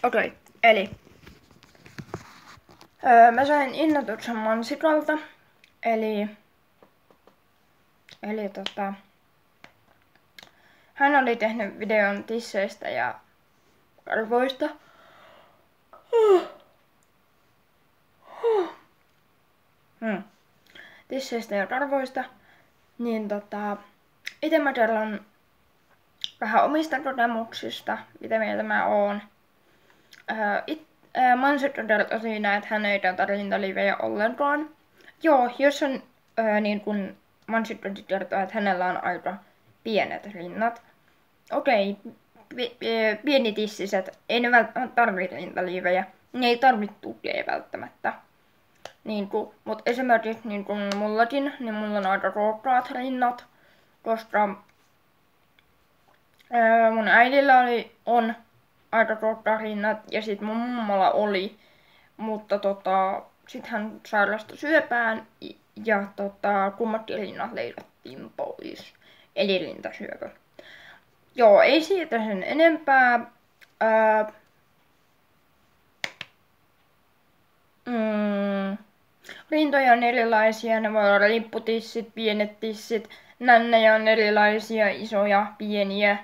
Okei, eli mä sain innotuksen mansikalta, eli hän oli tehnyt videon tisseistä ja karvoista. Tisseistä ja karvoista, niin ite mä kerron vähän omista kokemuksista, mitä mieltä mä oon. Mansikka kertoi siinä, että hän ei käytä rintalivejä ollenkaan. Joo, jos on niin kun Mansikka kertoo, että hänellä on aika pienet rinnat. Okei, pienitissiset, ei ne välttämättä tarvitse rintalivejä. Ne ei tarvitse tukea välttämättä. Mut esimerkiksi niin kun mullakin, niin mulla on aika kookkaat rinnat, koska mun äidillä on aika kookkaat rinnat ja sit mun mummalla oli, mutta sit hän sairastui syöpään ja kummatkin rinnat leikattiin pois, eli rintasyöpä. Joo, ei siitä sen enempää. Rintoja on erilaisia, ne voi olla lipputissit, pienet tissit, nännejä on erilaisia, isoja, pieniä.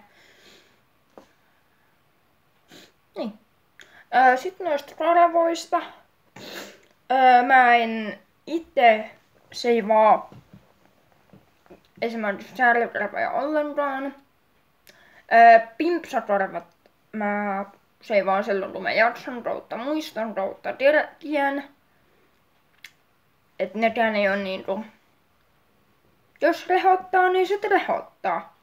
Niin. Sitten noista karvoista. Mä en itse seivaa esimerkiksi särkykarvoja ollenkaan. Pimpsakarvat mä seivaan silloin, kun mä jaksan kautta muistan kautta tiedän. Et nekään ei oo niinku... Jos rehottaa, niin sit rehottaa.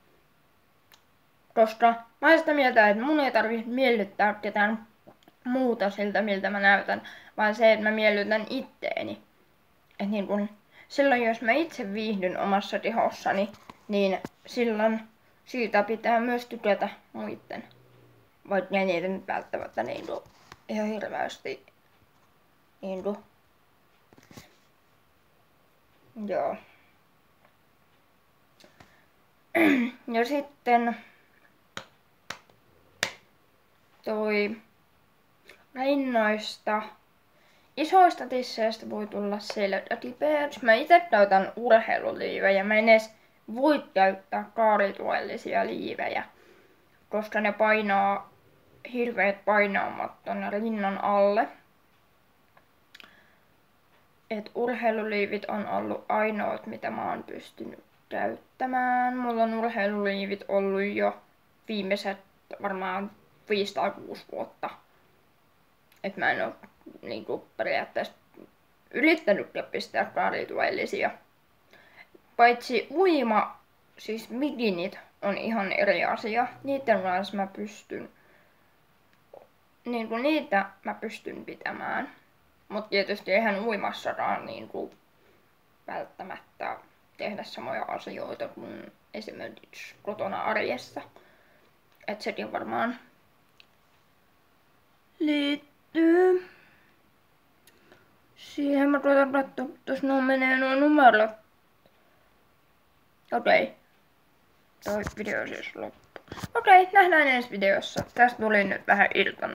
Koska mä oon sitä mieltä, että mun ei tarvitse miellyttää ketään muuta siltä, miltä mä näytän, vaan se, että mä miellytän itteeni. Et niin kun, silloin jos mä itse viihdyn omassa kehossani, niin silloin siitä pitää myös tykätä muitten. Vaikka ne niitä nyt välttämättä niinku ihan hirveästi niinku. Joo. Ja sitten rinnoista. Isoista tisseistä voi tulla selkäkipeäksi. Mä ite käytän urheiluliivejä. Mä en edes voi käyttää kaarituellisia liivejä, koska ne painaa hirveet painaamat tonne rinnan alle. Et urheiluliivit on ollut ainoat, mitä mä oon pystynyt käyttämään. Mulla on urheiluliivit ollut jo viimeiset varmaan 5 tai 6 vuotta. Et mä en oo niinku periaatteessa yrittänytkään pistää kaarituellisia. Paitsi siis bikinit on ihan eri asia. Niiden kanssa mä pystyn, niitä mä pystyn pitämään. Mut tietysti eihän uimassakaan välttämättä tehdä samoja asioita kuin esimerkiksi kotona arjessa. Et sekin varmaan liittyy siihen. Mä koitan katsoa, tuossa menee nuo numerot. Okei. Toi video siis loppu. Okei, nähdään ensi videossa. Tästä tuli nyt vähän iltana.